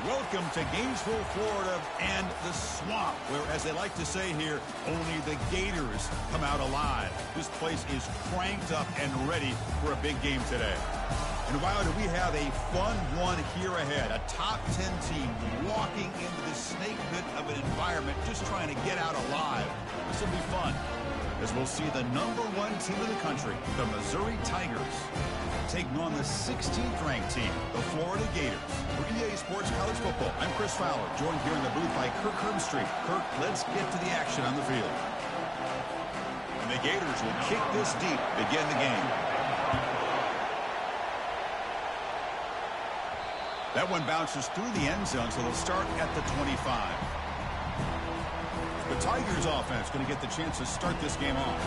Welcome to Gainesville, Florida, and the swamp, where, as they like to say here, only the Gators come out alive. This place is cranked up and ready for a big game today. And wow, do we have a fun one here ahead. A top 10 team walking into this snake pit of an environment, just trying to get out alive. This will be fun, as we'll see the #1 team in the country, the Missouri Tigers, taking on the 16th ranked team, the Florida Gators. For EA Sports College Football, I'm Chris Fowler, joined here in the booth by Kirk Herbstreit. Kirk, let's get to the action on the field. And the Gators will kick this deep, begin the game. That one bounces through the end zone, so they'll start at the 25. The Tigers offense going to get the chance to start this game off.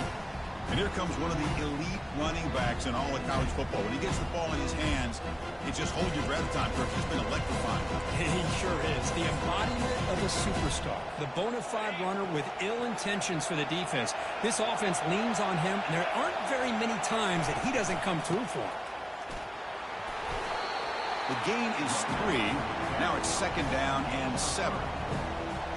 And here comes one of the elite running backs in all of college football. When he gets the ball in his hands, it just holds your breath time. He's been electrifying. He sure is. The embodiment of a superstar. The bona fide runner with ill intentions for the defense. This offense leans on him, and there aren't very many times that he doesn't come through for him. The gain is 3. Now it's 2nd down and 7.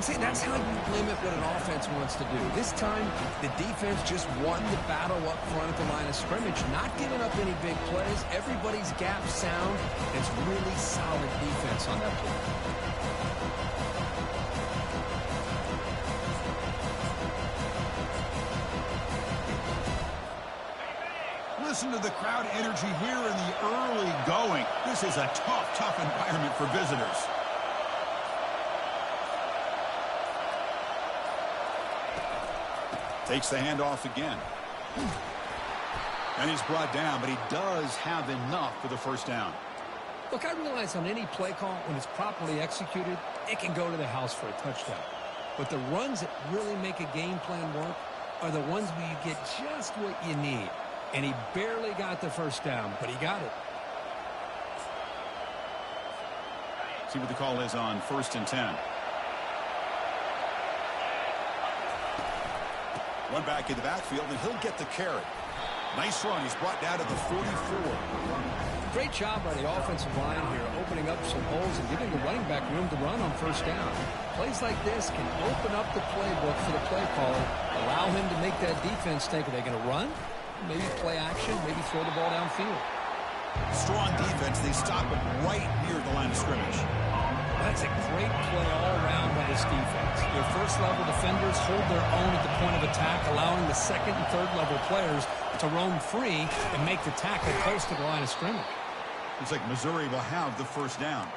See, that's how you limit what an offense wants to do. This time, the defense just won the battle up front at the line of scrimmage, not giving up any big plays. Everybody's gap sound. It's really solid defense on that play. Listen to the crowd energy here in the early going. This is a tough environment for visitors. Takes the handoff again. And he's brought down, but he does have enough for the first down. Look, I realize on any play call, when it's properly executed, it can go to the house for a touchdown. But the runs that really make a game plan work are the ones where you get just what you need. And he barely got the first down, but he got it. See what the call is on 1st and 10. One back in the backfield, and he'll get the carry. Nice run. He's brought down to the 44. Great job by the offensive line here, opening up some holes and giving the running back room to run on 1st down. Plays like this can open up the playbook for the play caller, allow him to make that defense think, are they going to run? Maybe play action, maybe throw the ball downfield. Strong defense. They stop him right near the line of scrimmage. That's a great play all around by this defense. Their first-level defenders hold their own at the point of attack, allowing the second and third-level players to roam free and make the tackle close to the line of scrimmage. Looks like Missouri will have the first down.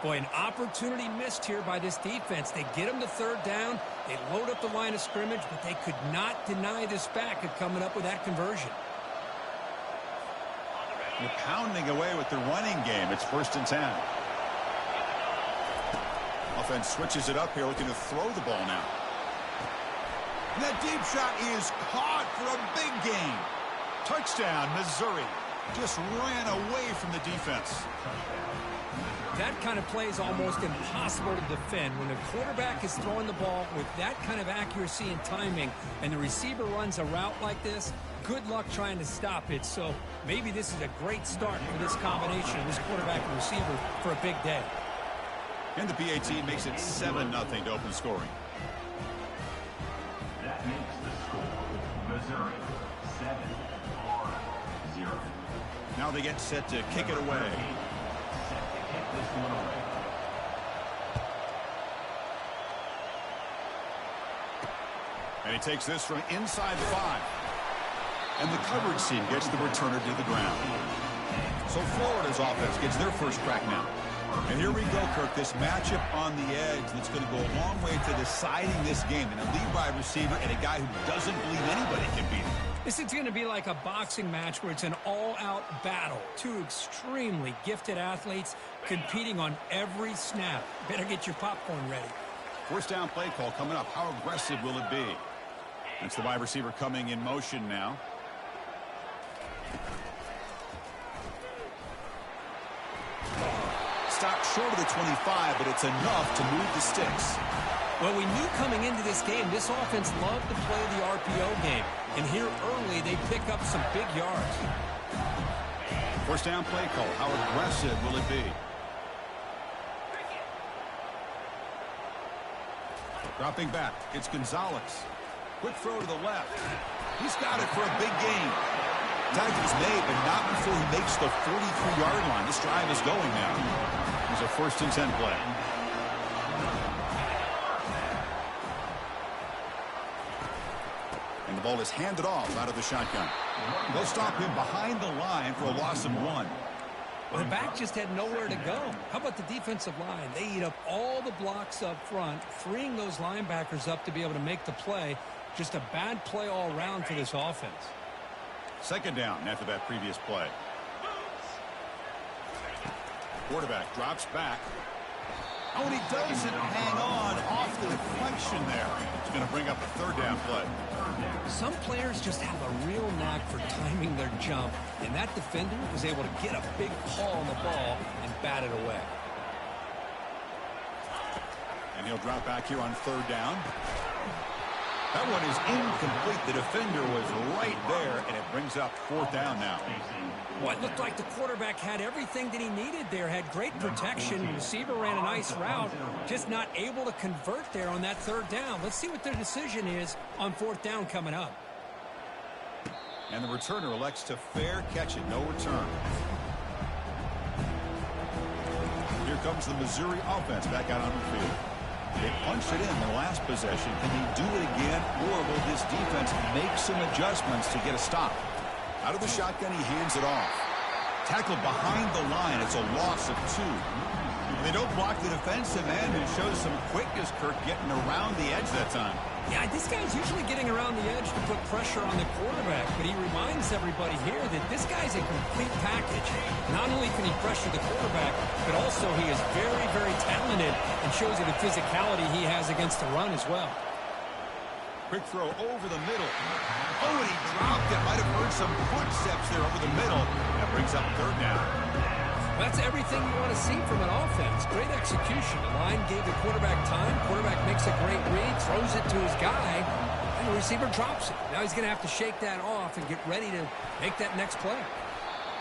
Boy, an opportunity missed here by this defense. They get them to 3rd down. They load up the line of scrimmage, but they could not deny this back of coming up with that conversion. They're pounding away with the running game. It's 1st and 10. Offense switches it up here, looking to throw the ball now. And that deep shot is caught for a big gain. Touchdown, Missouri. Just ran away from the defense. That kind of play is almost impossible to defend. When the quarterback is throwing the ball with that kind of accuracy and timing, and the receiver runs a route like this, good luck trying to stop it. So maybe this is a great start for this combination of this quarterback and receiver for a big day. And the PAT makes it 7-0 to open scoring. That makes the score Missouri 7-0. Now they get set to kick it away. Set to kick this one away. And he takes this from inside the 5. And the coverage team gets the returner to the ground. So Florida's offense gets their first crack now. And here we go, Kirk, this matchup on the edge that's going to go a long way to deciding this game. An elite wide receiver and a guy who doesn't believe anybody can beat him. This is going to be like a boxing match where it's an all-out battle. Two extremely gifted athletes competing on every snap. Better get your popcorn ready. First down play call coming up. How aggressive will it be? That's the wide receiver coming in motion now. Stopped short of the 25, but it's enough to move the sticks. Well, we knew coming into this game, this offense loved to play the RPO game. And here early, they pick up some big yards. First down play call. How aggressive will it be? Dropping back, it's Gonzalez. Quick throw to the left. He's got it for a big gain. Tackle's made, but not before he makes the 43-yard line. This drive is going now. It's a 1st and 10 play. And the ball is handed off out of the shotgun. They'll stop him behind the line for a loss of 1. Well, the back just had nowhere to go. How about the defensive line? They eat up all the blocks up front, freeing those linebackers up to be able to make the play. Just a bad play all around for this offense. 2nd down after that previous play. Quarterback drops back. Oh, and he doesn't hang on off the deflection there. It's going to bring up a 3rd down play. Some players just have a real knack for timing their jump, and that defender was able to get a big paw on the ball and bat it away. And he'll drop back here on 3rd down. That one is incomplete. The defender was right there, and it brings up 4th down now. Well, it looked like the quarterback had everything that he needed there, had great protection. The receiver ran a nice route, just not able to convert there on that 3rd down. Let's see what their decision is on 4th down coming up. And the returner elects to fair catch it, no return. Here comes the Missouri offense back out on the field. They punched it in the last possession. Can they do it again, or will this defense make some adjustments to get a stop? Out of the shotgun, he hands it off. Tackled behind the line. It's a loss of 2. They don't block the defensive end and shows some quickness, Kirk, getting around the edge that time. Yeah, this guy's usually getting around the edge to put pressure on the quarterback, but he reminds everybody here that this guy's a complete package. Not only can he pressure the quarterback, but also he is very, very talented and shows you the physicality he has against the run as well. Quick throw over the middle. Oh, and he dropped it. Might have heard some footsteps there over the middle. That brings up 3rd down. That's everything you want to see from an offense. Great execution. The line gave the quarterback time. Quarterback makes a great read, throws it to his guy, and the receiver drops it. Now he's going to have to shake that off and get ready to make that next play.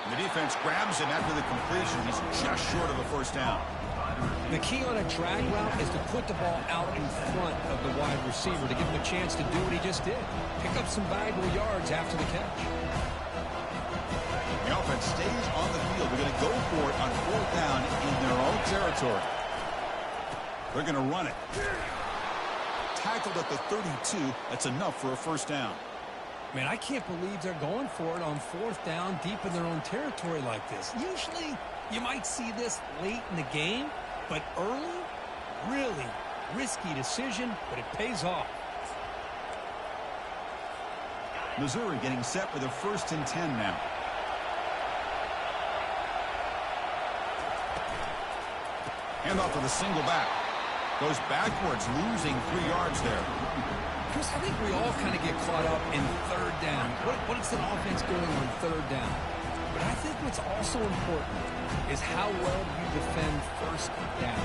And the defense grabs him after the completion. He's just short of a 1st down. The key on a drag route is to put the ball out in front of the wide receiver to give him a chance to do what he just did. Pick up some valuable yards after the catch. The offense stays on the field. They're going to go for it on 4th down in their own territory. They're going to run it. Tackled at the 32. That's enough for a 1st down. Man, I can't believe they're going for it on 4th down deep in their own territory like this. Usually, you might see this late in the game, but early, really risky decision, but it pays off. Missouri getting set with a 1st and 10 now. Handoff with a single back. Goes backwards, losing 3 yards there. Chris, I think we all kind of get caught up in 3rd down. What is an offense doing on 3rd down? But I think what's also important is how well you defend 1st down.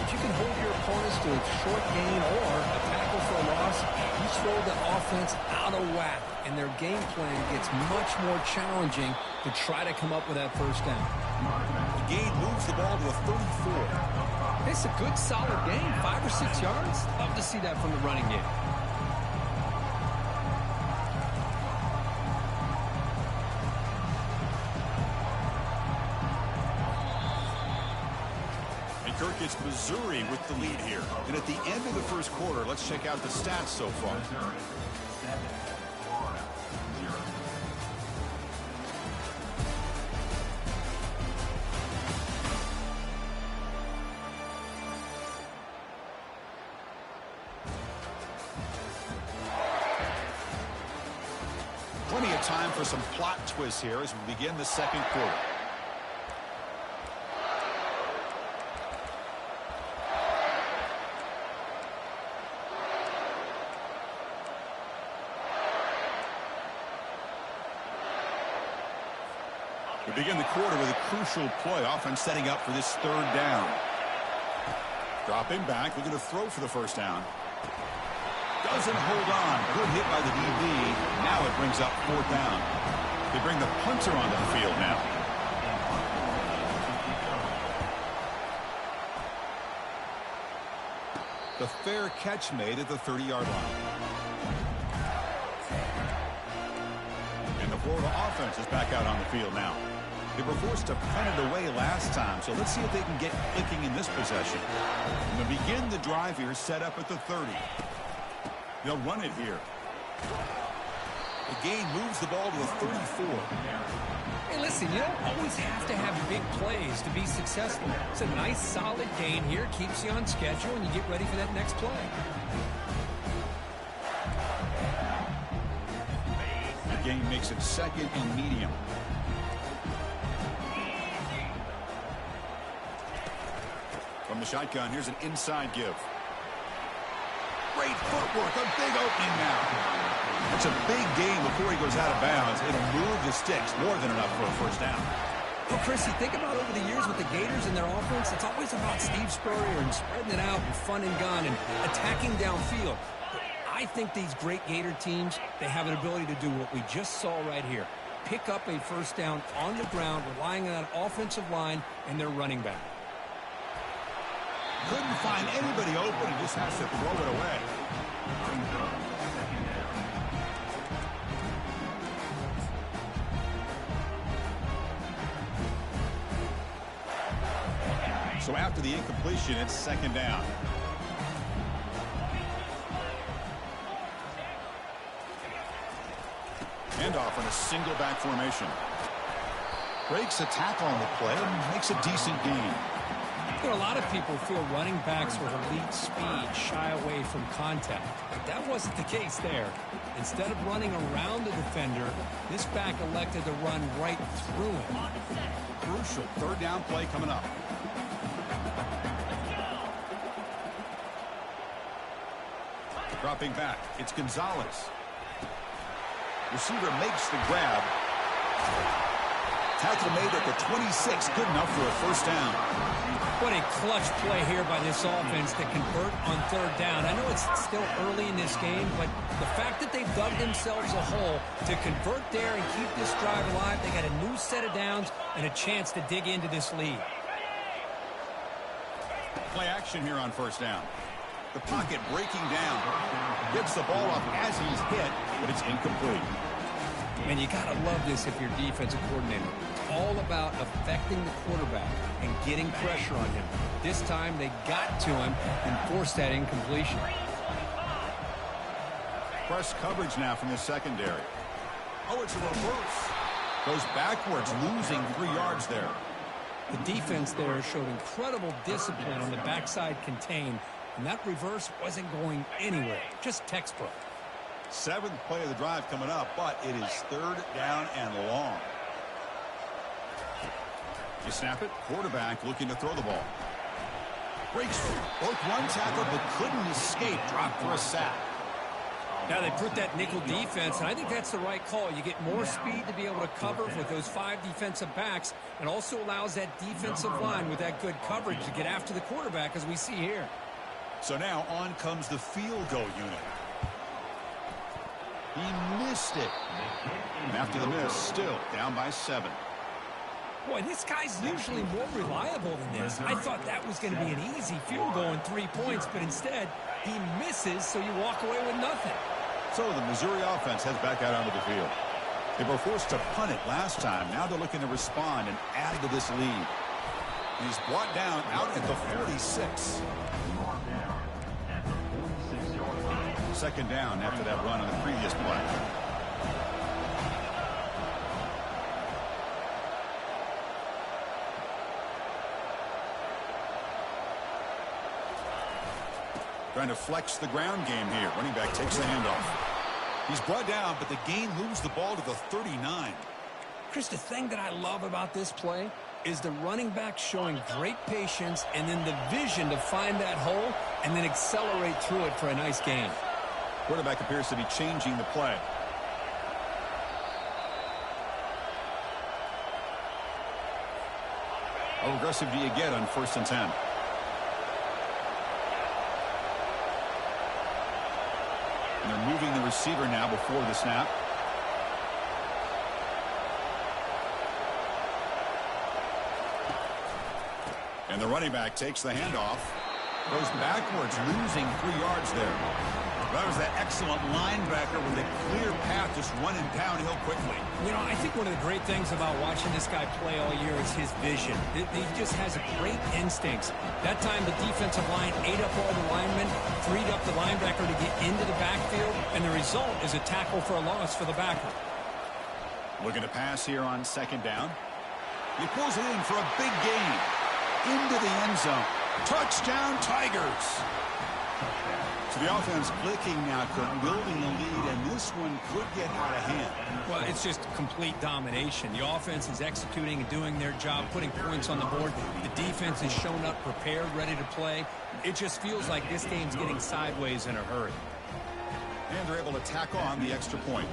If you can hold your opponents to a short gain or a tackle for a loss, you throw the offense out of whack, and their game plan gets much more challenging to try to come up with that 1st down. The gain moves the ball to a 34. It's a good, solid gain, 5 or 6 yards. Love to see that from the running game. Kirk, it's Missouri with the lead here. And at the end of the 1st quarter, let's check out the stats so far. Missouri 7, Florida 0. Plenty of time for some plot twists here as we begin the 2nd quarter. We begin the quarter with a crucial play, offense setting up for this 3rd down. Dropping back, looking to throw for the 1st down. Doesn't hold on. Good hit by the DB. Now it brings up 4th down. They bring the punter onto the field now. The fair catch made at the 30-yard line. And the Florida offense is back out on the field now. They were forced to punt it away last time, so let's see if they can get clicking in this possession. And to begin the drive here, set up at the 30. They'll run it here. The gain moves the ball to the 34. Hey, listen, you don't always have to have big plays to be successful. It's a nice, solid gain here. Keeps you on schedule, and you get ready for that next play. The gain makes it second and medium. From the shotgun, here's an inside give. Great footwork, a big opening now. It's a big gain before he goes out of bounds. It'll move the sticks, more than enough for a first down. Well, Chrissy, think about over the years with the Gators and their offense, it's always about Steve Spurrier and spreading it out and fun and gun and attacking downfield. But I think these great Gator teams, they have an ability to do what we just saw right here. Pick up a first down on the ground, relying on that offensive line and their running back. Couldn't find anybody open and just has to throw it away. So after the incompletion, it's second down. Handoff in a single back formation. Breaks a tackle on the play and makes a decent gain. You know, a lot of people feel running backs with elite speed shy away from contact. But that wasn't the case there. Instead of running around the defender, this back elected to run right through him. Crucial third down play coming up. Dropping back, it's Gonzalez. Receiver makes the grab. Tackle made at the 26, good enough for a first down. What a clutch play here by this offense to convert on third down. I know it's still early in this game, but the fact that they've dug themselves a hole to convert there and keep this drive alive, they got a new set of downs and a chance to dig into this lead. Play action here on first down. The pocket breaking down. Gets the ball up as he's hit, but it's incomplete. Man, you got to love this if you're defensive coordinator. It's all about affecting the quarterback and getting pressure on him. This time they got to him and forced that incompletion. Press coverage now from the secondary. Oh, it's a reverse. Goes backwards, losing 3 yards there. The defense there showed incredible discipline on the backside contain, and that reverse wasn't going anywhere. Just textbook. Seventh play of the drive coming up, but it is third down and long. You snap it, quarterback looking to throw the ball. Breaks through, broke one tackle but couldn't escape, dropped for a sack. Now they put that nickel defense, and I think that's the right call. You get more speed to be able to cover with those 5 defensive backs, and also allows that defensive line with that good coverage to get after the quarterback, as we see here. So now on comes the field goal unit. He missed it. And after the miss, still down by 7. Boy, this guy's usually more reliable than this. I thought that was going to be an easy field goal in 3 points, but instead, he misses, so you walk away with nothing. So the Missouri offense heads back out onto the field. They were forced to punt it last time. Now they're looking to respond and add to this lead. He's brought down out at the 46. Second down after that run on the previous play. Trying to flex the ground game here. Running back takes the handoff. He's brought down, but the gain moves the ball to the 39. Chris, the thing that I love about this play is the running back showing great patience and then the vision to find that hole and then accelerate through it for a nice gain. Quarterback appears to be changing the play. How aggressive do you get on 1st and 10? And they're moving the receiver now before the snap. And the running back takes the handoff. Goes backwards, losing 3 yards there. That was that excellent linebacker with a clear path, just running downhill quickly. You know, I think one of the great things about watching this guy play all year is his vision. He just has great instincts. That time the defensive line ate up all the linemen, freed up the linebacker to get into the backfield, and the result is a tackle for a loss for the backer. Looking to pass here on 2nd down. He pulls it in for a big gain. Into the end zone. Touchdown, Tigers. So the offense clicking now, building the lead, and this one could get out of hand. Well, it's just complete domination. The offense is executing and doing their job, putting points on the board. The defense has shown up prepared, ready to play. It just feels like this game's getting sideways in a hurry. And they're able to tack on the extra point.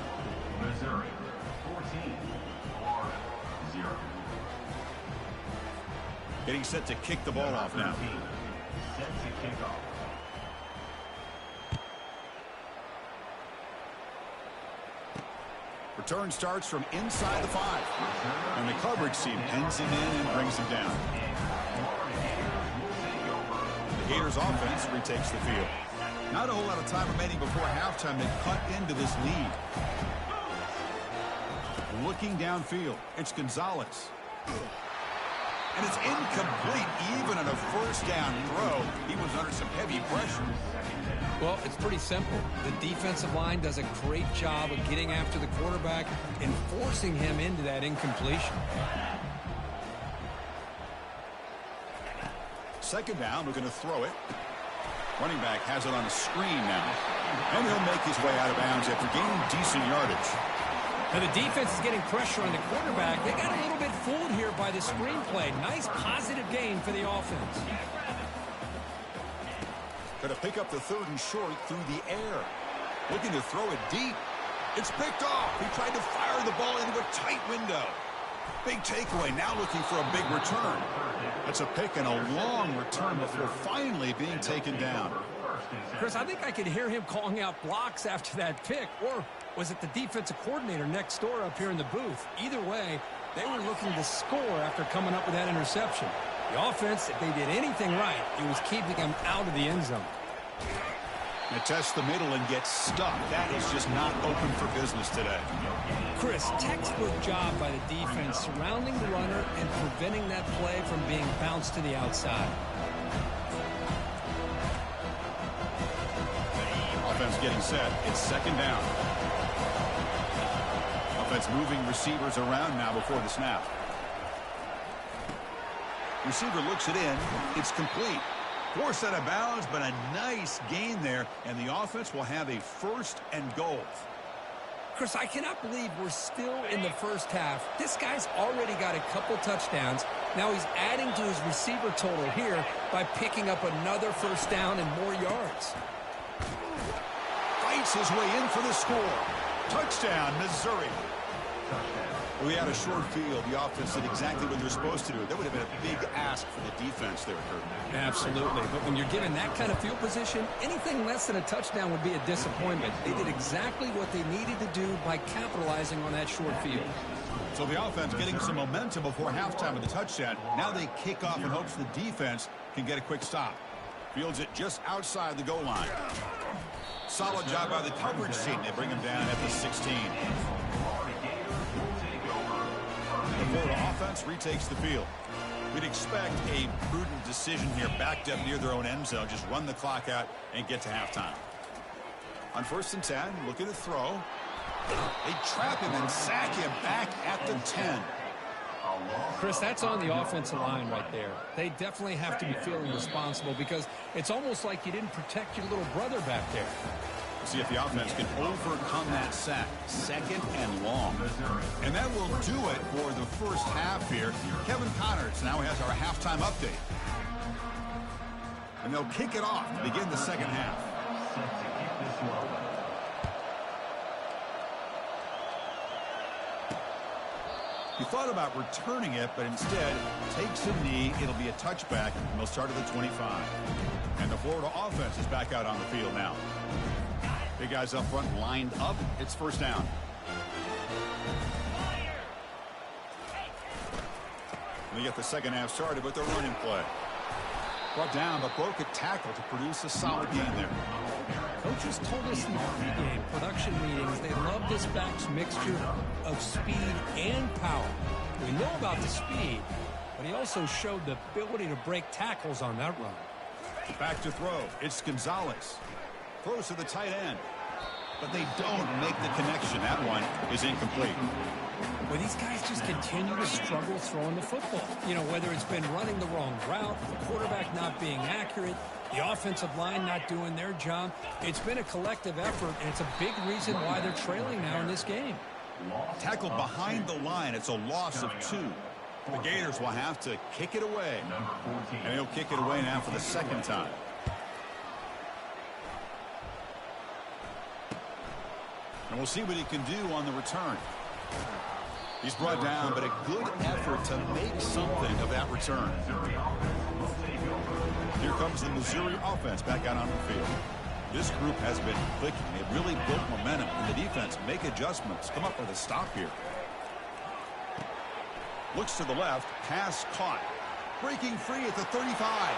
Missouri, 14, Florida, 0. Getting set to kick the ball off now. Set to kick off. Return starts from inside the 5. And the coverage team pins him in and brings him down. The Gators offense retakes the field. Not a whole lot of time remaining before halftime. They cut into this lead. Looking downfield, it's Gonzalez. And it's incomplete. Even on a first down throw, he was under some heavy pressure. Well, it's pretty simple. The defensive line does a great job of getting after the quarterback and forcing him into that incompletion. 2nd down, we're going to throw it. Running back has it on a screen now. And he'll make his way out of bounds after gaining decent yardage. Now the defense is getting pressure on the quarterback. They got a little bit fooled here by the screenplay. Nice positive gain for the offense. Going to pick up the 3rd and short through the air. Looking to throw it deep. It's picked off. He tried to fire the ball into a tight window. Big takeaway, now looking for a big return. That's a pick and a long return before finally being taken down. Chris, I think I could hear him calling out blocks after that pick. Or was it the defensive coordinator next door up here in the booth? Either way, they were looking to score after coming up with that interception. The offense, if they did anything right, it was keeping them out of the end zone. They test the middle and get stuck. That is just not open for business today. Chris, textbook job by the defense surrounding the runner and preventing that play from being bounced to the outside. Offense getting set. It's 2nd down. Offense moving receivers around now before the snap. Receiver looks it in. It's complete. Forced out of bounds, but a nice gain there, and the offense will have a 1st and goal. Chris, I cannot believe we're still in the first half. This guy's already got a couple touchdowns. Now he's adding to his receiver total here by picking up another 1st down and more yards. Fights his way in for the score. Touchdown, Missouri. We had a short field. The offense did exactly what they're supposed to do. That would have been a big ask for the defense there, Kurt. Absolutely. But when you're given that kind of field position, anything less than a touchdown would be a disappointment. They did exactly what they needed to do by capitalizing on that short field. So the offense getting some momentum before halftime with the touchdown. Now they kick off in hopes the defense can get a quick stop. Fields it just outside the goal line. Solid job by the coverage team. They bring him down at the 16. The Florida offense retakes the field. We'd expect a prudent decision here, backed up near their own end zone. Just run the clock out and get to halftime. On 1st and 10, looking to throw. They trap him and sack him back at the 10. Chris, that's on the offensive line right there. They definitely have to be feeling responsible because it's almost like you didn't protect your little brother back there. See if the offense can overcome that sack. 2nd and long. And that will do it for the first half here. Kevin Connerts now has our halftime update. And they'll kick it off to begin the 2nd half. He thought about returning it, but instead takes a knee. It'll be a touchback, and they'll start at the 25. And the Florida offense is back out on the field now. Big guys up front lined up. It's 1st down. They get the 2nd half started with their running play. Brought down, but broke a tackle to produce a solid gain there. Coaches told us in the pregame production meetings they love this back's mixture of speed and power. We know about the speed, but he also showed the ability to break tackles on that run. Back to throw. It's Gonzalez. Throws to the tight end. But they don't make the connection. That one is incomplete. Well, these guys just continue to struggle throwing the football. You know, whether it's been running the wrong route, the quarterback not being accurate, the offensive line not doing their job. It's been a collective effort, and it's a big reason why they're trailing now in this game. Tackled behind the line. It's a loss of 2. The Gators will have to kick it away. And he'll kick it away now for the second time. And we'll see what he can do on the return. He's brought down, but a good effort to make something of that return. Here comes the Missouri offense back out on the field. This group has been clicking. They've really built momentum. And the defense make adjustments. Come up with a stop here. Looks to the left. Pass caught. Breaking free at the 35.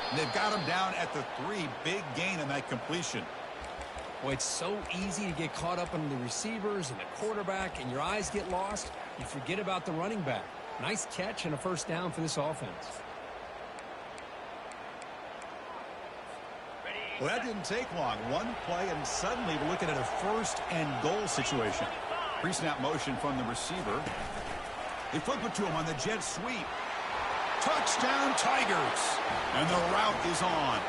And they've got him down at the 3. Big gain in that completion. Well, it's so easy to get caught up on the receivers and the quarterback, and your eyes get lost. You forget about the running back. Nice catch and a first down for this offense. Well, that didn't take long. One play, and suddenly we're looking at a first and goal situation. Pre-snap motion from the receiver. They flip it to him on the jet sweep. Touchdown, Tigers! And the route is on.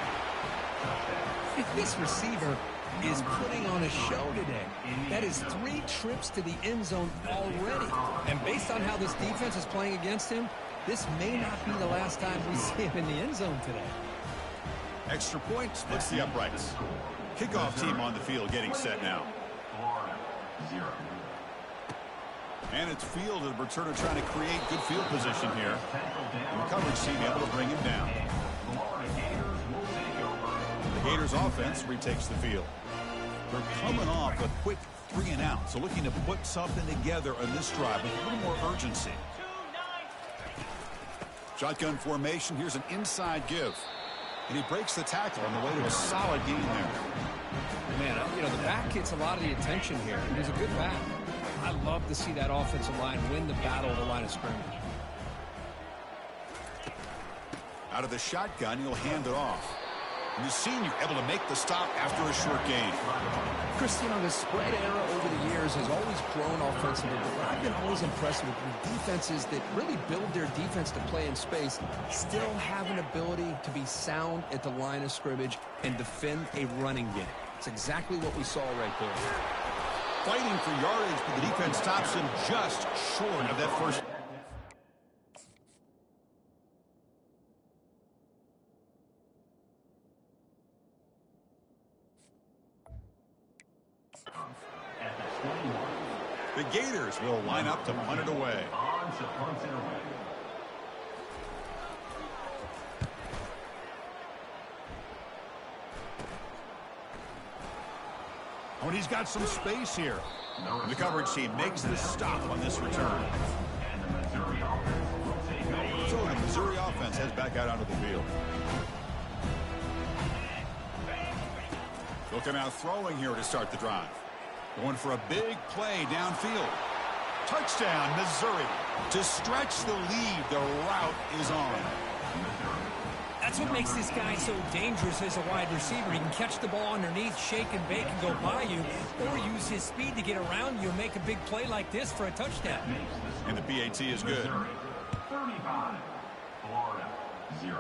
This receiver is putting on a show today. That is 3 trips to the end zone already. And based on how this defense is playing against him, this may not be the last time we see him in the end zone today. Extra point splits the uprights. Kickoff team on the field getting set now. And it's fielded. Returner trying to create good field position here. And the coverage team able to bring him down. The Gators offense retakes the field. They're coming off a quick 3 and out. So looking to put something together on this drive with a little more urgency. Shotgun formation. Here's an inside give. And he breaks the tackle on the way to a solid gain there. Man, you know, the back gets a lot of the attention here. He's a good back. I love to see that offensive line win the battle of the line of scrimmage. Out of the shotgun, he'll hand it off. And the senior able to make the stop after a short gain. Chris, you know, the spread era over the years has always grown offensively, but I've been always impressed with defenses that really build their defense to play in space, still have an ability to be sound at the line of scrimmage and defend a running game. It's exactly what we saw right there. Fighting for yardage, but the defense stops him just short of that first. The Gators will line up to punt it away. Oh, and he's got some space here. And the coverage team makes the stop on this return. So the Missouri offense heads back out onto the field. They'll come out throwing here to start the drive. Going for a big play downfield. Touchdown, Missouri. To stretch the lead, the route is on. That's what makes this guy so dangerous as a wide receiver. He can catch the ball underneath, shake and bake, and go by you, or use his speed to get around you and make a big play like this for a touchdown. And the PAT is good. 35, Florida, 0.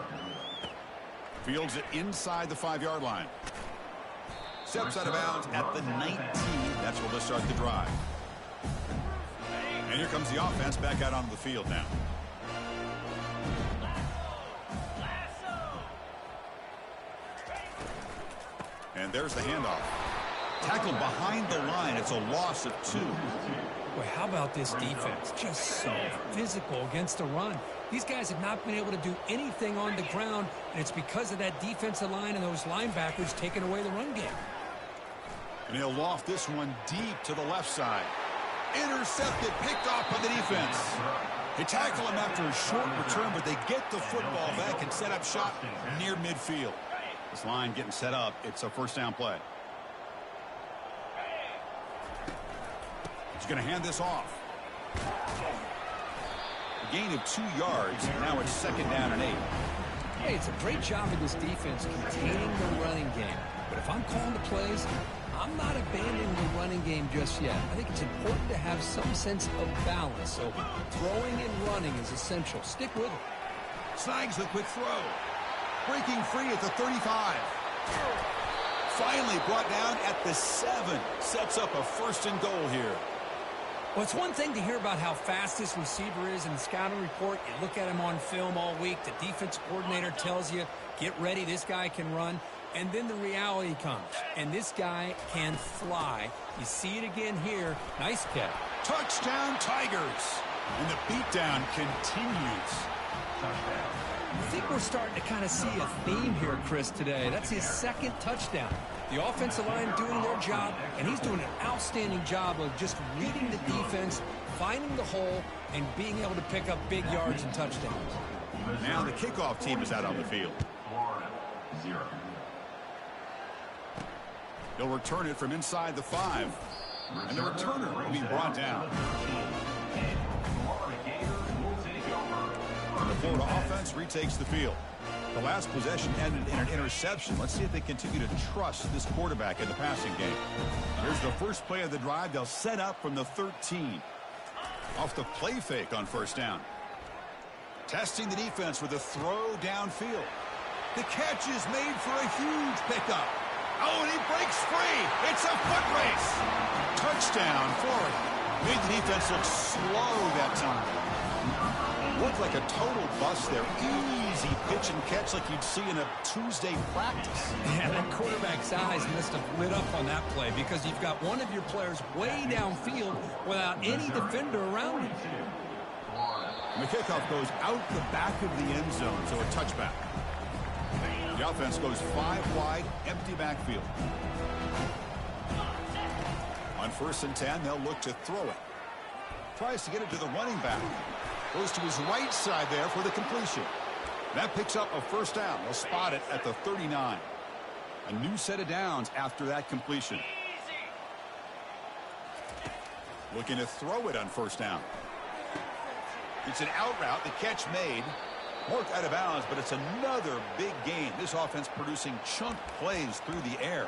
Fields it inside the 5-yard line. Steps out of bounds at the 19. That's where they'll start the drive. And here comes the offense back out onto the field now. And there's the handoff. Tackled behind the line. It's a loss of 2. Boy, how about this defense? Just so physical against the run. These guys have not been able to do anything on the ground, and it's because of that defensive line and those linebackers taking away the run game. And he'll loft this one deep to the left side. Intercepted, picked off by the defense. They tackle him after a short return, but they get the football back and set up shop near midfield. This line getting set up. It's a first down play. He's going to hand this off. A gain of 2 yards. Now it's second down and 8. Hey, it's a great job of this defense containing the running game. But if I'm calling the plays, I'm not abandoning the running game just yet. I think it's important to have some sense of balance. So throwing and running is essential. Stick with it. Snags the quick throw. Breaking free at the 35. Finally brought down at the 7. Sets up a first and goal here. Well, it's one thing to hear about how fast this receiver is in the scouting report. You look at him on film all week. The defense coordinator tells you, get ready, this guy can run. And then the reality comes, and this guy can fly. You see it again here. Nice catch. Touchdown, Tigers. And the beatdown continues. I think we're starting to kind of see a theme here, Chris, today. That's his second touchdown. The offensive line doing their job, and he's doing an outstanding job of just reading the defense, finding the hole, and being able to pick up big yards and touchdowns. Now the kickoff team is out on the field. Florida, 0. He'll return it from inside the 5. And the returner will be brought down. And the Florida offense retakes the field. The last possession ended in an interception. Let's see if they continue to trust this quarterback in the passing game. Here's the first play of the drive. They'll set up from the 13. Off the play fake on first down. Testing the defense with a throw downfield. The catch is made for a huge pickup. Oh, and he breaks free. It's a foot race. Touchdown, Florida. Made the defense look slow that time. Looked like a total bust there. Easy pitch and catch like you'd see in a Tuesday practice. Yeah, that quarterback's eyes must have lit up on that play because you've got one of your players way downfield without any defender around him. And the kickoff goes out the back of the end zone, so a touchback. The offense goes 5 wide, empty backfield. On first and 10, they'll look to throw it. Tries to get it to the running back. Goes to his right side there for the completion. That picks up a first down. They'll spot it at the 39. A new set of downs after that completion. Looking to throw it on first down. It's an out route. The catch made. Worked out of bounds, but it's another big gain. This offense producing chunk plays through the air.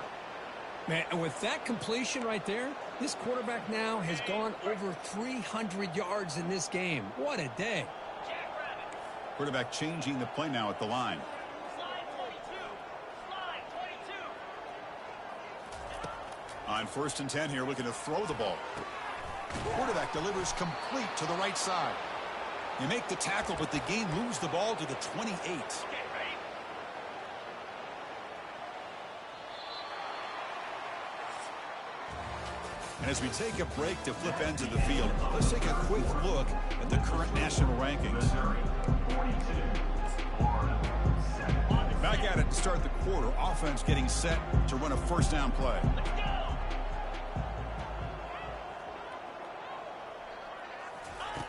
Man, and with that completion right there, this quarterback now has gone over 300 yards in this game. What a day. Quarterback changing the play now at the line. On first and 10 here, looking to throw the ball. Quarterback delivers complete to the right side. You make the tackle, but the game moves the ball to the 28. And as we take a break to flip ends of the field, let's take a quick look at the current national rankings. Back at it to start the quarter. Offense getting set to run a first down play.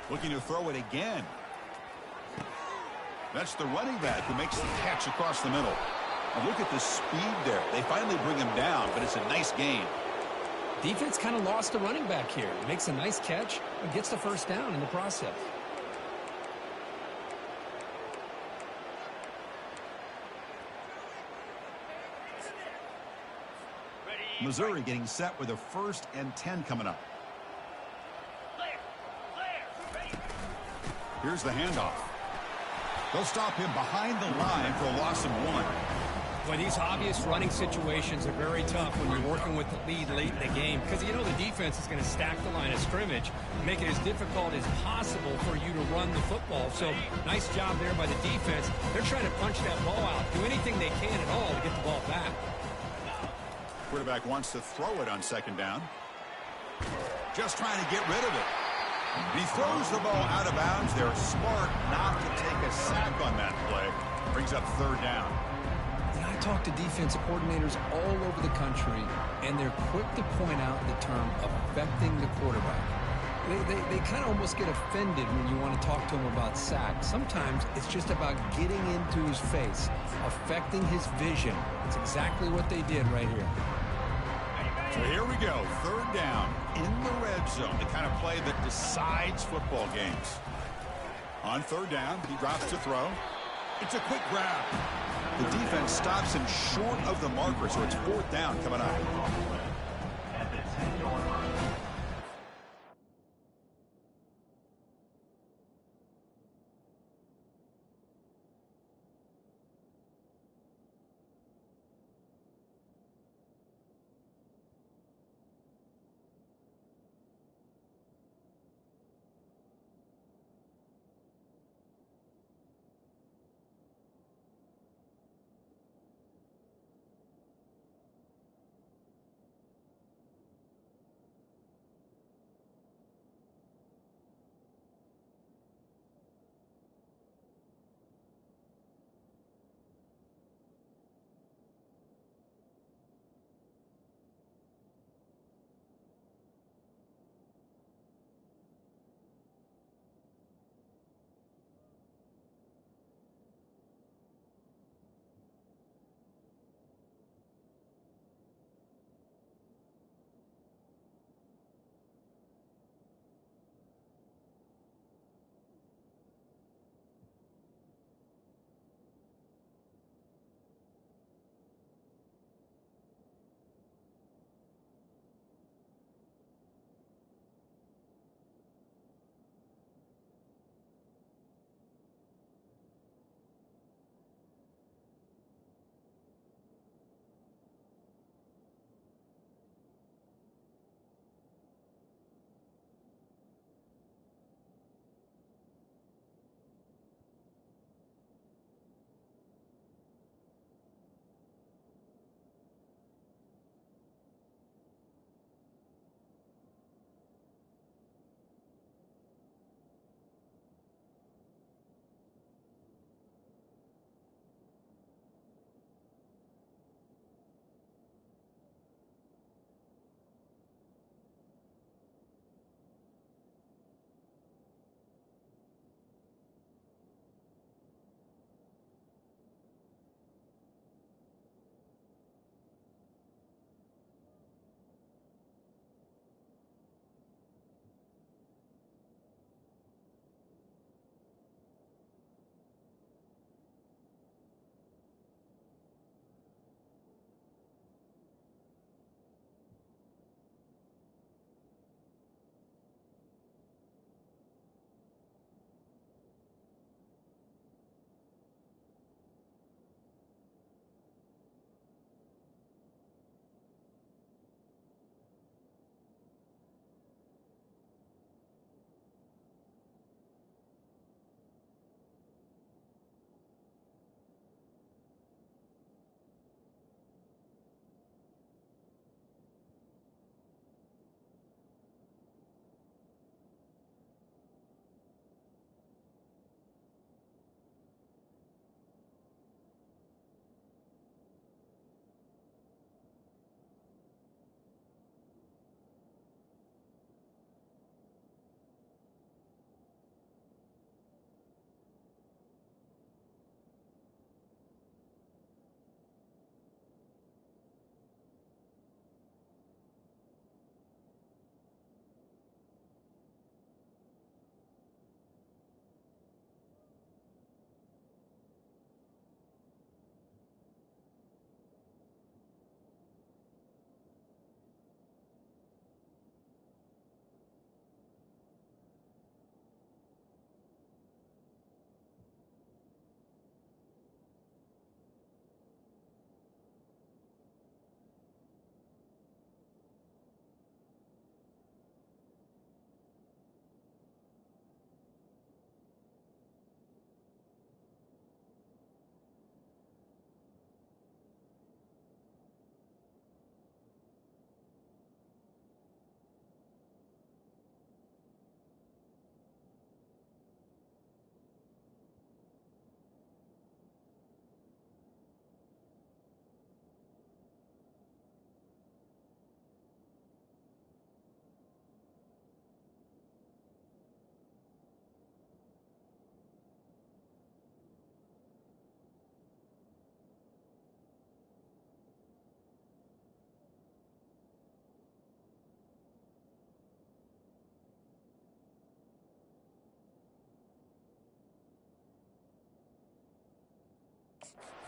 Looking to throw it again. That's the running back who makes the catch across the middle. And look at the speed there. They finally bring him down, but it's a nice gain. Defense kind of lost the running back here. Makes a nice catch and gets the first down in the process. Missouri getting set with a first and 10 coming up. Here's the handoff. They'll stop him behind the line for a loss of 1. Well, these obvious running situations are very tough when you're working with the lead late in the game because you know the defense is going to stack the line of scrimmage, make it as difficult as possible for you to run the football. So nice job there by the defense. They're trying to punch that ball out, do anything they can at all to get the ball back. Quarterback wants to throw it on second down. Just trying to get rid of it. He throws the ball out of bounds. They're smart not to take a sack on that play. Brings up third down. I talk to defensive coordinators all over the country, and they're quick to point out the term affecting the quarterback. They kind of almost get offended when you want to talk to him about sacks. Sometimes it's just about getting into his face, affecting his vision. It's exactly what they did right here. So here we go, third down in the red zone, the kind of play that decides football games. On third down, he drops to throw. It's a quick grab. The defense stops him short of the marker, so it's fourth down coming up. At the 10-yard line.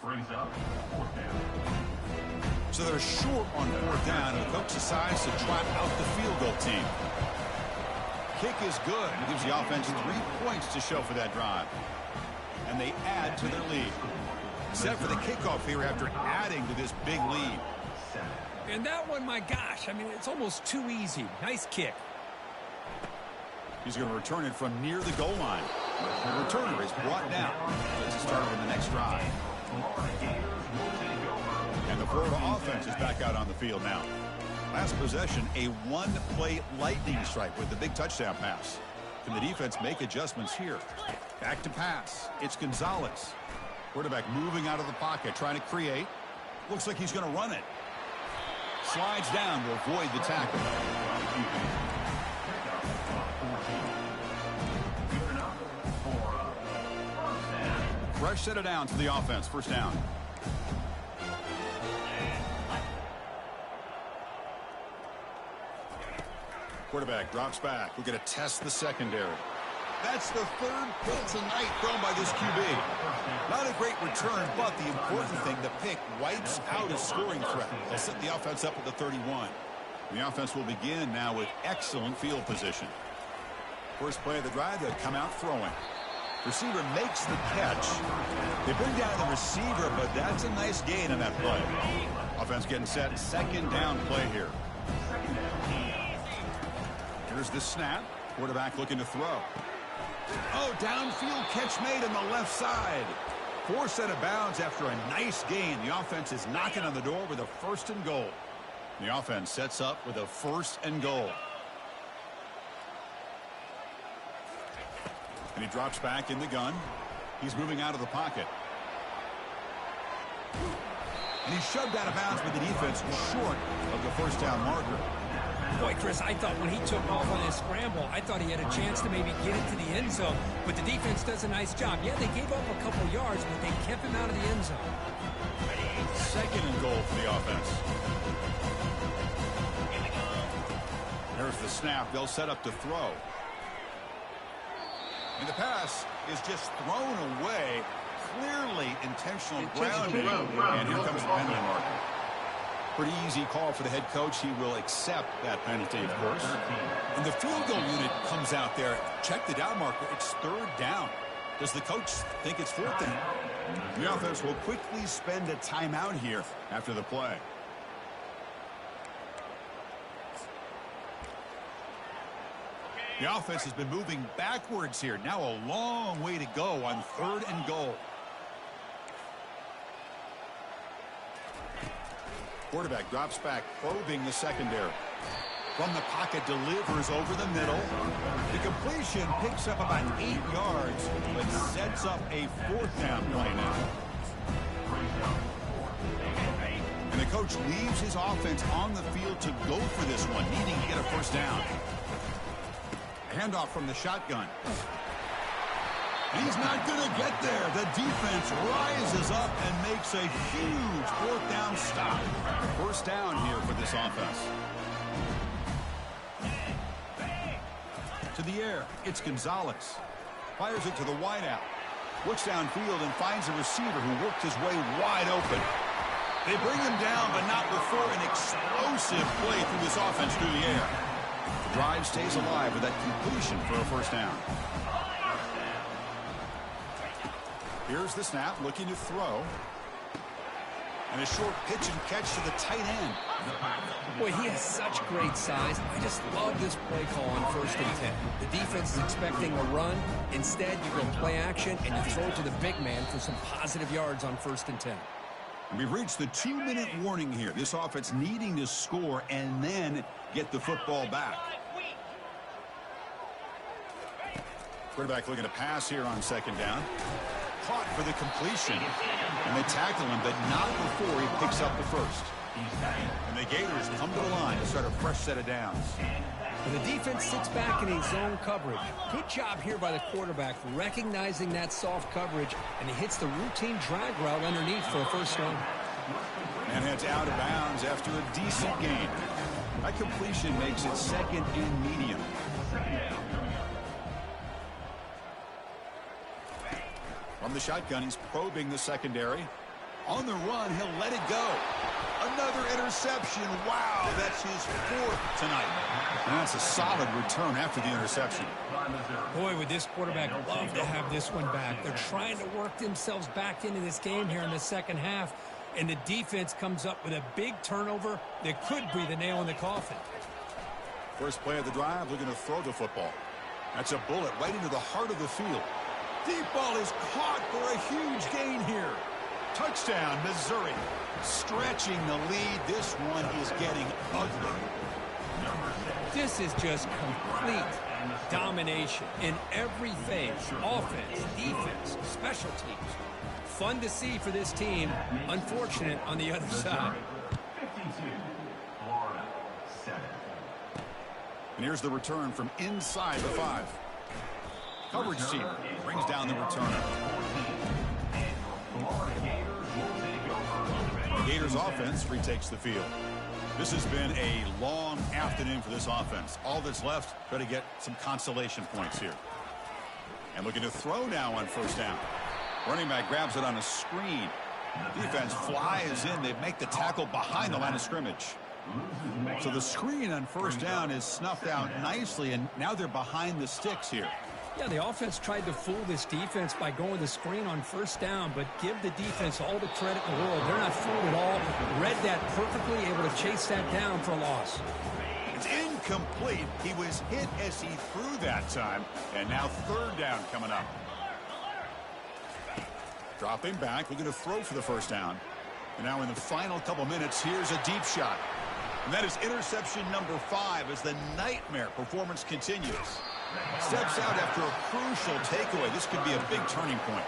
Brings up fourth down. So they're short on fourth down, and the coach decides to trot out the field goal team. Kick is good. It gives the offense 3 points to show for that drive. And they add to their lead. Set for the kickoff here after adding to this big lead. And that one, my gosh, I mean, it's almost too easy. Nice kick. He's going to return it from near the goal line. The returner is brought down. Let's start on the next drive. And the Florida offense is back out on the field now. Last possession, a one-play lightning strike with the big touchdown pass. Can the defense make adjustments here? Back to pass. It's Gonzalez. Quarterback moving out of the pocket, trying to create. Looks like he's going to run it. Slides down to avoid the tackle. Fresh set of downs for the offense. First down. Quarterback drops back. We're going to test the secondary. That's the third pick tonight thrown by this QB. Not a great return, but the important thing, the pick wipes out a scoring threat. They'll set the offense up at the 31. The offense will begin now with excellent field position. First play of the drive, they'll come out throwing. Receiver makes the catch. They bring down the receiver, but that's a nice gain on that play. Offense getting set. Second down play here. Here's the snap. Quarterback looking to throw. Oh, downfield catch made on the left side. 4 set of bounds after a nice gain. The offense is knocking on the door with a 1st and goal. The offense sets up with a 1st and goal. And he drops back in the gun. He's moving out of the pocket. And he's shoved out of bounds by the defense short of the first down marker. Boy, Chris, I thought when he took off on his scramble, I thought he had a chance to maybe get into the end zone. But the defense does a nice job. Yeah, they gave up a couple yards, but they kept him out of the end zone. Second and goal for the offense. There's the snap. They'll set up to throw. And the pass is just thrown away. Clearly intentional grounding. And here comes the penalty marker. Pretty easy call for the head coach. He will accept that penalty, of course. And the field goal unit comes out there. Check the down marker. It's 3rd down. Does the coach think it's 4th down? The offense will quickly spend a timeout here after the play. The offense has been moving backwards here. Now a long way to go on 3rd and goal. Quarterback drops back, probing the secondary. From the pocket, delivers over the middle. The completion picks up about 8 yards, but sets up a 4th down play now. And the coach leaves his offense on the field to go for this one, needing to get a first down. Handoff from the shotgun. And he's not going to get there. The defense rises up and makes a huge 4th down stop. First down here for this offense. To the air, it's Gonzalez. Fires it to the wideout. Looks downfield and finds a receiver who worked his way wide open. They bring him down, but not before an explosive play through this offense through the air. The drive stays alive with that completion for a first down. Here's the snap, looking to throw. And a short pitch and catch to the tight end. Boy, he has such great size. I just love this play call on 1st and 10. The defense is expecting a run. Instead, you go play action, and you throw it to the big man for some positive yards on 1st and 10. We've reached the 2-minute warning here. This offense needing to score and then get the football back. Quarterback looking to pass here on 2nd down. Caught for the completion. And they tackle him, but not before he picks up the first. And the Gators come to the line to start a fresh set of downs. And the defense sits back in his zone coverage. Good job here by the quarterback recognizing that soft coverage, and he hits the routine drag route underneath for a first down. And heads out of bounds after a decent gain. That completion makes it 2nd and medium. From the shotgun, he's probing the secondary. On the run, he'll let it go. Another interception. Wow, that's his 4th tonight. And that's a solid return after the interception. Boy, would this quarterback love to have this one back. They're trying to work themselves back into this game here in the second half. And the defense comes up with a big turnover that could be the nail in the coffin. First play of the drive, looking to throw the football. That's a bullet right into the heart of the field. Deep ball is caught for a huge gain here. Touchdown, Missouri. Stretching the lead. This one is getting ugly. This is just complete domination in every phase. Offense, defense, special teams. Fun to see for this team. Unfortunate on the other side. 52, Florida, 7. And here's the return from inside the 5. Coverage team brings down the returner. The Gators offense retakes the field. This has been a long afternoon for this offense. All that's left, try to get some consolation points here. And looking to throw now on first down. Running back grabs it on a screen. Defense flies in. They make the tackle behind the line of scrimmage. So the screen on first down is snuffed out nicely, and now they're behind the sticks here. Yeah, the offense tried to fool this defense by going the screen on first down, but give the defense all the credit in the world. They're not fooled at all. Read that perfectly, able to chase that down for a loss. It's incomplete. He was hit as he threw that time, and now third down coming up. Dropping back, looking to throw for the first down. And now in the final couple minutes, here's a deep shot. And that is interception number 5 as the nightmare performance continues. Steps out after a crucial takeaway. This could be a big turning point.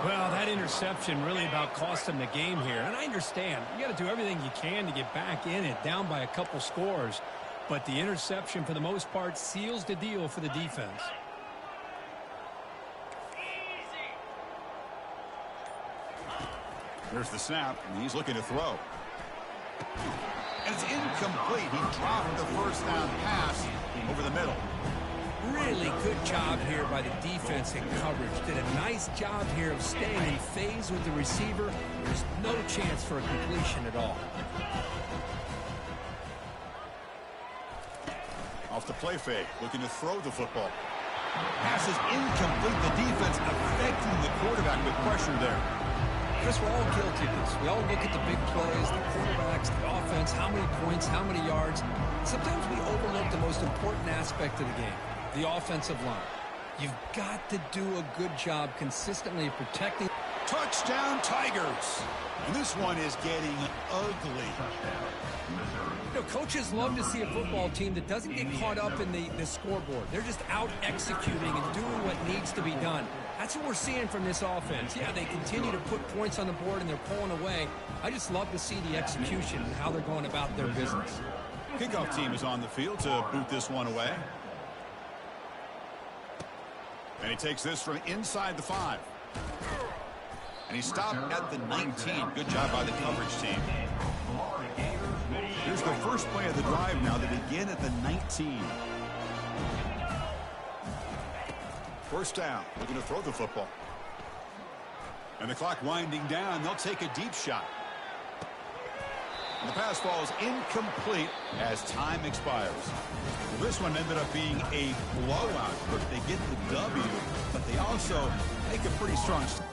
Well, that interception really about cost them the game here. And I understand. You got to do everything you can to get back in it, down by a couple scores. But the interception, for the most part, seals the deal for the defense. There's the snap, and he's looking to throw. And it's incomplete. He dropped the first down pass over the middle. Really good job here by the defense in coverage. Did a nice job here of staying in phase with the receiver. There's no chance for a completion at all. Off the play fake, looking to throw the football. Pass is incomplete. The defense affecting the quarterback with pressure there. Chris, we're all guilty of this. We all look at the big plays, the quarterbacks, the offense, how many points, how many yards. Sometimes we overlook the most important aspect of the game, the offensive line. You've got to do a good job consistently protecting. Touchdown, Tigers. And this one is getting ugly. You know, coaches love to see a football team that doesn't get caught up in the scoreboard. They're just out executing and doing what needs to be done. That's what we're seeing from this offense. Yeah, they continue to put points on the board and they're pulling away. I just love to see the execution and how they're going about their business. Kickoff team is on the field to boot this one away. And he takes this from inside the 5. And he stopped at the 19. Good job by the coverage team. Here's the first play of the drive now. They begin at the 19. First down, looking to throw the football. And the clock winding down. They'll take a deep shot. And the pass falls incomplete as time expires. Well, this one ended up being a blowout. But they get the W, but they also make a pretty strong start.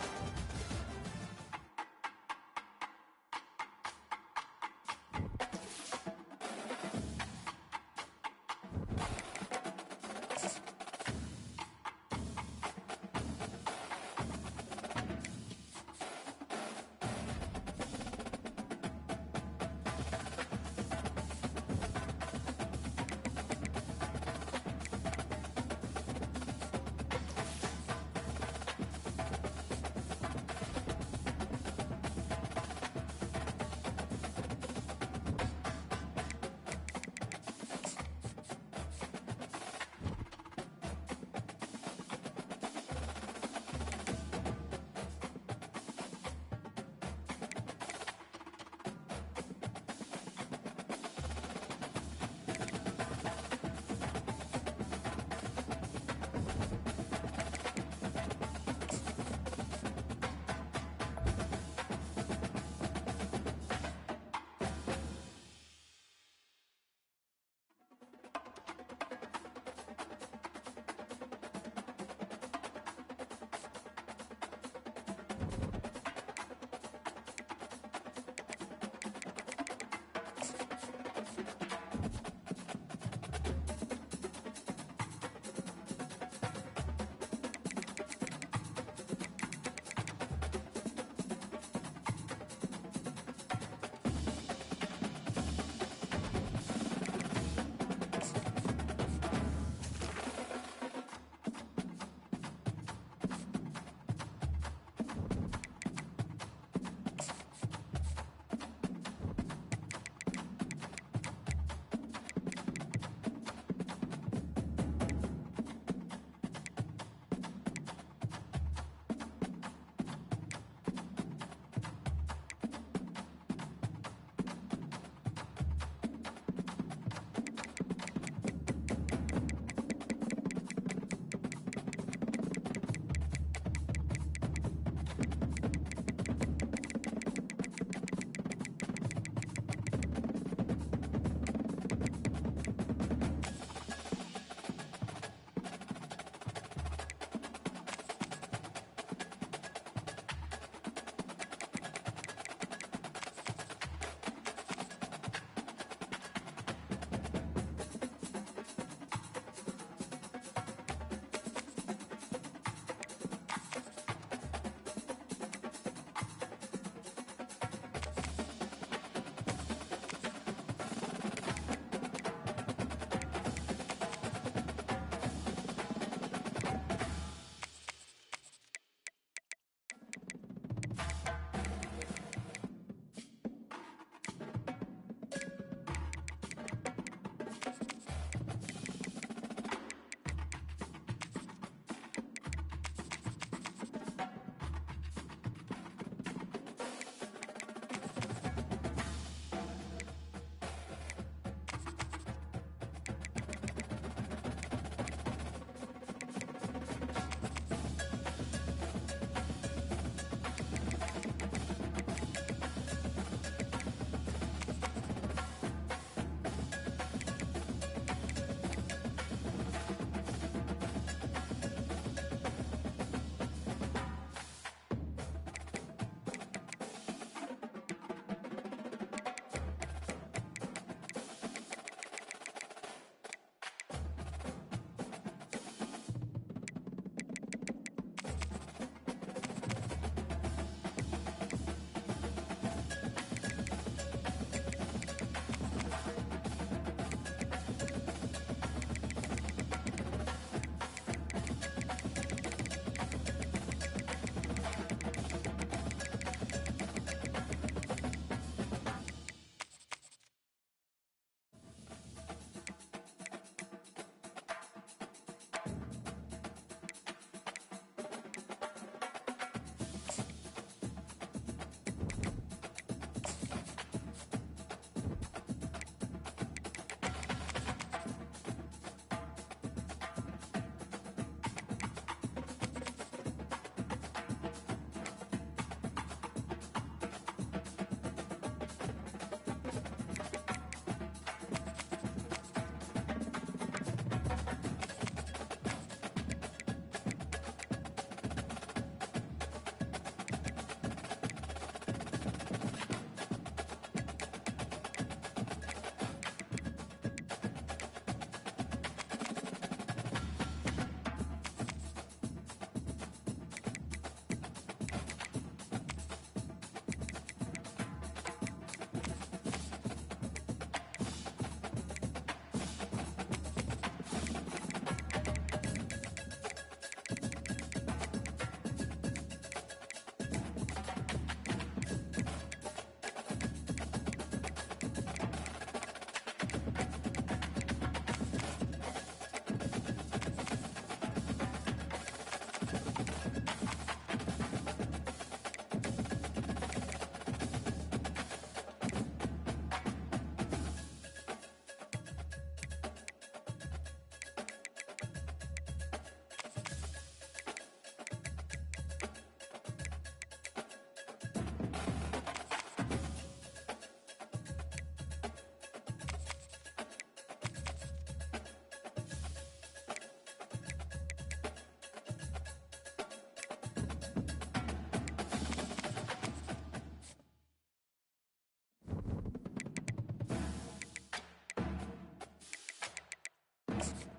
downs.